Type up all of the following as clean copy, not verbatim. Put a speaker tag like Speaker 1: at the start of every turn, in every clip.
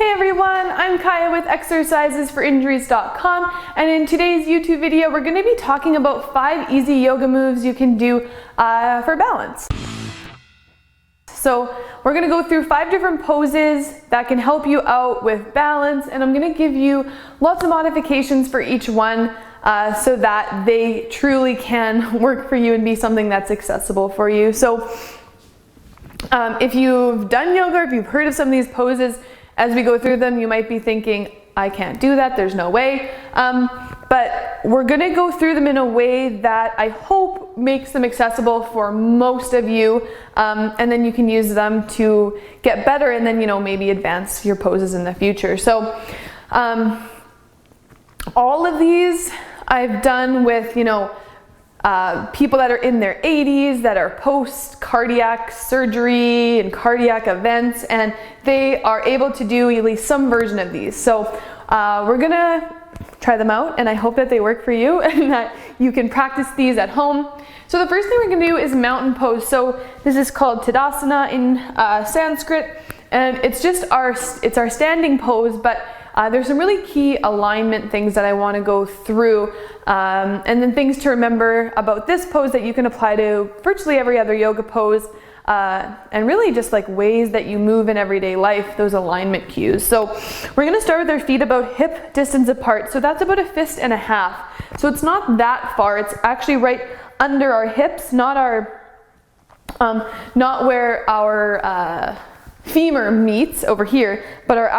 Speaker 1: Hey everyone, I'm Kaya with exercisesforinjuries.com, and in today's YouTube video we're going to be talking about 5 easy yoga moves you can do for balance. So we're going to go through 5 different poses that can help you out with balance, and I'm going to give you lots of modifications for each one so that they truly can work for you and be something that's accessible for you. So if you've done yoga or if you've heard of some of these poses, as we go through them, you might be thinking, I can't do that, there's no way. But we're gonna go through them in a way that I hope makes them accessible for most of you, and then you can use them to get better and then, maybe advance your poses in the future. So all of these I've done with, people that are in their 80s, that are post-cardiac surgery and cardiac events, and they are able to do at least some version of these. So we're gonna try them out, and I hope that they work for you and that you can practice these at home. So the first thing we're gonna do is mountain pose. So this is called Tadasana in Sanskrit, and it's our standing pose, but there's some really key alignment things that I want to go through, and then things to remember about this pose that you can apply to virtually every other yoga pose, and really just like ways that you move in everyday life, those alignment cues. So we're going to start with our feet about hip distance apart. So that's about 1.5 fists. So it's not that far. It's actually right under our hips, not where our femur meets over here, but our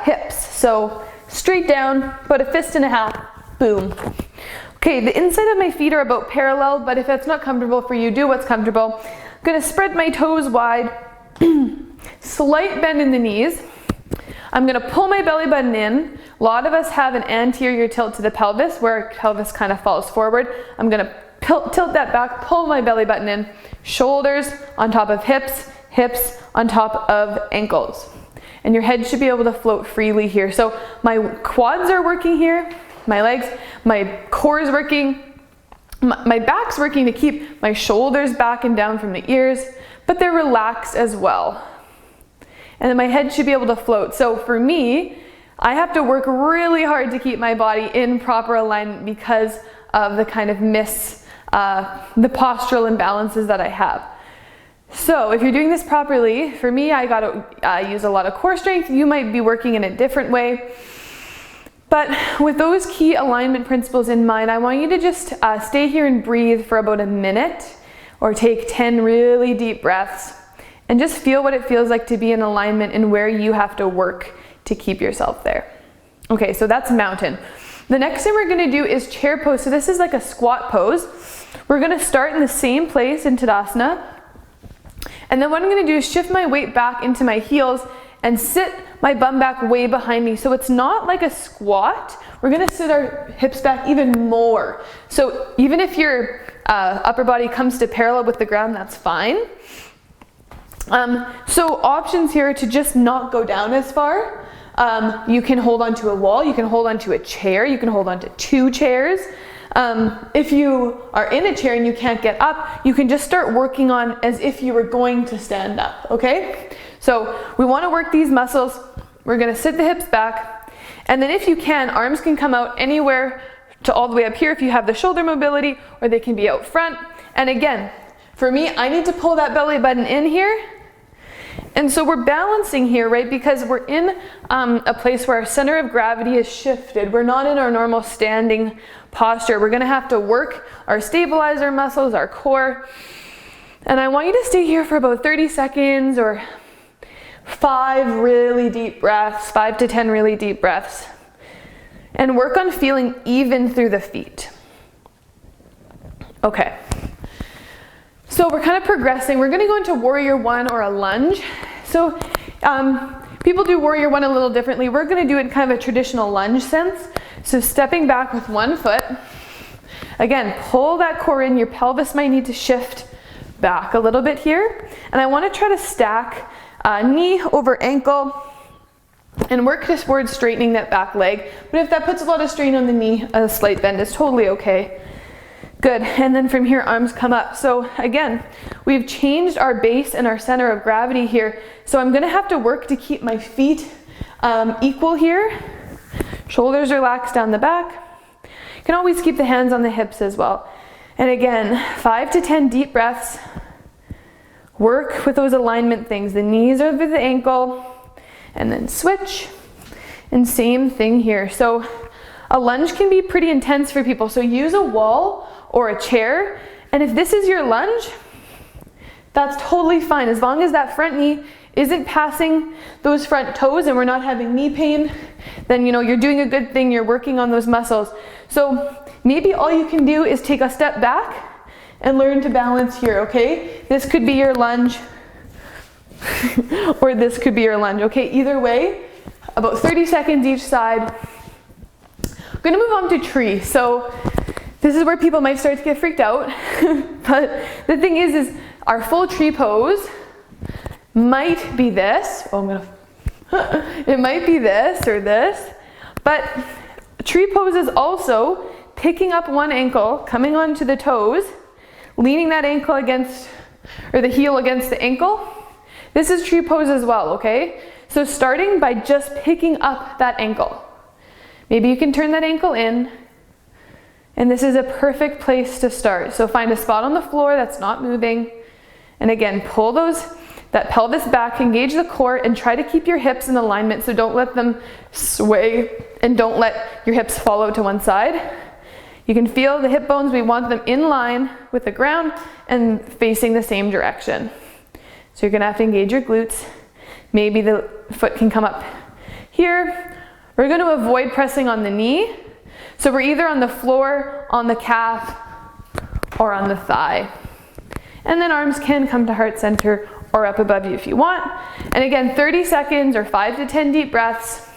Speaker 1: hips. So straight down, about 1.5 fists, boom. Okay, the inside of my feet are about parallel, but if that's not comfortable for you, do what's comfortable. I'm gonna spread my toes wide, slight bend in the knees. I'm gonna pull my belly button in. A lot of us have an anterior tilt to the pelvis where our pelvis kind of falls forward. I'm gonna tilt that back, pull my belly button in, shoulders on top of hips, hips on top of ankles. And your head should be able to float freely here. So my quads are working here, my legs, my core is working, my back's working to keep my shoulders back and down from the ears, but they're relaxed as well. And then my head should be able to float. So for me, I have to work really hard to keep my body in proper alignment because of the kind of the postural imbalances that I have. So if you're doing this properly, for me, I gotta use a lot of core strength. You might be working in a different way. But with those key alignment principles in mind, I want you to just stay here and breathe for about a minute, or take 10 really deep breaths and just feel what it feels like to be in alignment and where you have to work to keep yourself there. Okay, so that's mountain. The next thing we're gonna do is chair pose. So this is like a squat pose. We're gonna start in the same place in Tadasana. And then what I'm gonna do is shift my weight back into my heels and sit my bum back way behind me. So it's not like a squat. We're gonna sit our hips back even more. So even if your upper body comes to parallel with the ground, that's fine. So options here to just not go down as far. You can hold onto a wall, you can hold onto a chair, you can hold onto 2 chairs. If you are in a chair and you can't get up, you can just start working on as if you were going to stand up, okay? So we want to work these muscles. We're going to sit the hips back, and then if you can, arms can come out anywhere to all the way up here if you have the shoulder mobility, or they can be out front. And again, for me, I need to pull that belly button in here. And so we're balancing here, right? Because we're in a place where our center of gravity is shifted. We're not in our normal standing posture. We're gonna have to work our stabilizer muscles, our core. And I want you to stay here for about 30 seconds or 5 really deep breaths, 5 to 10 really deep breaths. And work on feeling even through the feet. Okay. So we're kind of progressing. We're gonna go into warrior 1 or a lunge. So people do warrior 1 a little differently. We're gonna do it in kind of a traditional lunge sense. So stepping back with 1 foot. Again, pull that core in. Your pelvis might need to shift back a little bit here. And I wanna try to stack knee over ankle and work towards straightening that back leg. But if that puts a lot of strain on the knee, a slight bend is totally okay. Good, and then from here, arms come up. So again, we've changed our base and our center of gravity here. So I'm gonna have to work to keep my feet equal here. Shoulders relaxed down the back. You can always keep the hands on the hips as well. And again, 5 to 10 deep breaths. Work with those alignment things. The knees over the ankle, and then switch. And same thing here. So a lunge can be pretty intense for people. So use a wall or a chair. And if this is your lunge, that's totally fine. As long as that front knee isn't passing those front toes and we're not having knee pain, then you know you're doing a good thing. You're working on those muscles. So maybe all you can do is take a step back and learn to balance here, okay? This could be your lunge or this could be your lunge, okay? Either way, about 30 seconds each side. I'm gonna move on to tree. So this is where people might start to get freaked out. But the thing is our full tree pose might be this. It might be this or this. But tree pose is also picking up one ankle, coming onto the toes, leaning that ankle against, or the heel against the ankle. This is tree pose as well, okay? So starting by just picking up that ankle. Maybe you can turn that ankle in, and this is a perfect place to start. So find a spot on the floor that's not moving, and again, pull that pelvis back, engage the core, and try to keep your hips in alignment, so don't let them sway, and don't let your hips fall out to one side. You can feel the hip bones, we want them in line with the ground and facing the same direction. So you're gonna have to engage your glutes. Maybe the foot can come up here. We're gonna avoid pressing on the knee. So we're either on the floor, on the calf, or on the thigh. And then arms can come to heart center or up above you if you want. And again, 30 seconds or 5 to 10 deep breaths.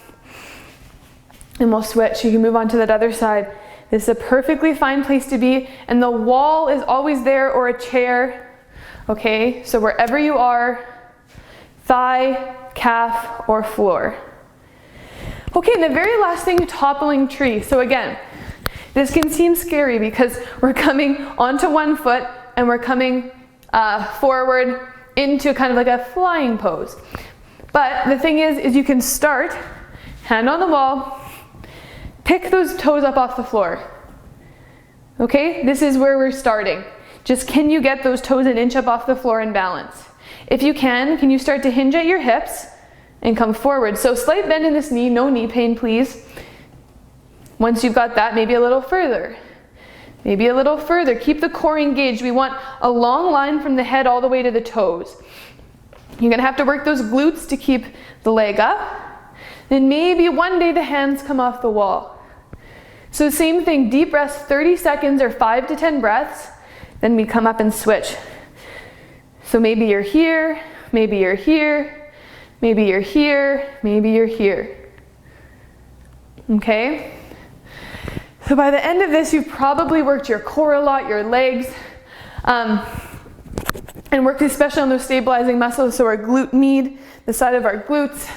Speaker 1: And we'll switch. You can move on to that other side. This is a perfectly fine place to be. And the wall is always there, or a chair. Okay, so wherever you are, thigh, calf, or floor. Okay, and the very last thing, toppling tree. So again, this can seem scary because we're coming onto one foot and we're coming forward into kind of like a flying pose. But the thing is you can start, hand on the wall, pick those toes up off the floor. Okay, this is where we're starting. Just can you get those toes an inch up off the floor in balance? If you can you start to hinge at your hips and come forward? So slight bend in this knee, no knee pain please. Once you've got that, maybe a little further. Maybe a little further. Keep the core engaged. We want a long line from the head all the way to the toes. You're gonna have to work those glutes to keep the leg up. Then maybe one day the hands come off the wall. So same thing, deep breaths, 30 seconds or 5 to 10 breaths. Then we come up and switch. So maybe you're here, maybe you're here, maybe you're here, maybe you're here. Okay? So by the end of this, you've probably worked your core a lot, your legs, and worked especially on those stabilizing muscles. So our glute med, the side of our glutes,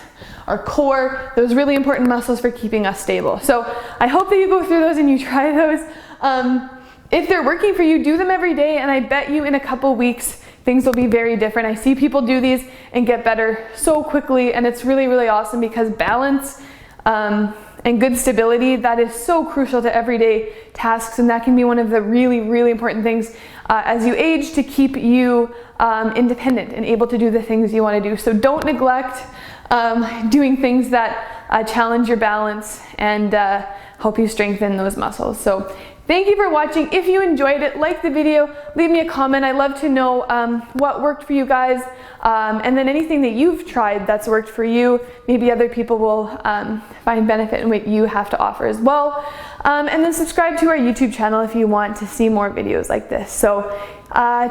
Speaker 1: our core, those really important muscles for keeping us stable. So I hope that you go through those and you try those. If they're working for you, do them every day, and I bet you in a couple weeks, things will be very different. I see people do these and get better so quickly, and it's really, really awesome because balance and good stability, that is so crucial to everyday tasks, and that can be one of the really, really important things as you age to keep you independent and able to do the things you want to do. So don't neglect doing things that challenge your balance and help you strengthen those muscles. So thank you for watching. If you enjoyed it, like the video, leave me a comment. I'd love to know what worked for you guys, and then anything that you've tried that's worked for you. Maybe other people will find benefit in what you have to offer as well. And then subscribe to our YouTube channel if you want to see more videos like this. So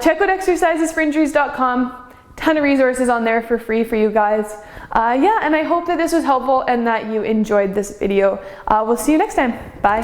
Speaker 1: check out exercisesforinjuries.com. Ton of resources on there for free for you guys. Yeah, and I hope that this was helpful and that you enjoyed this video. We'll see you next time. Bye.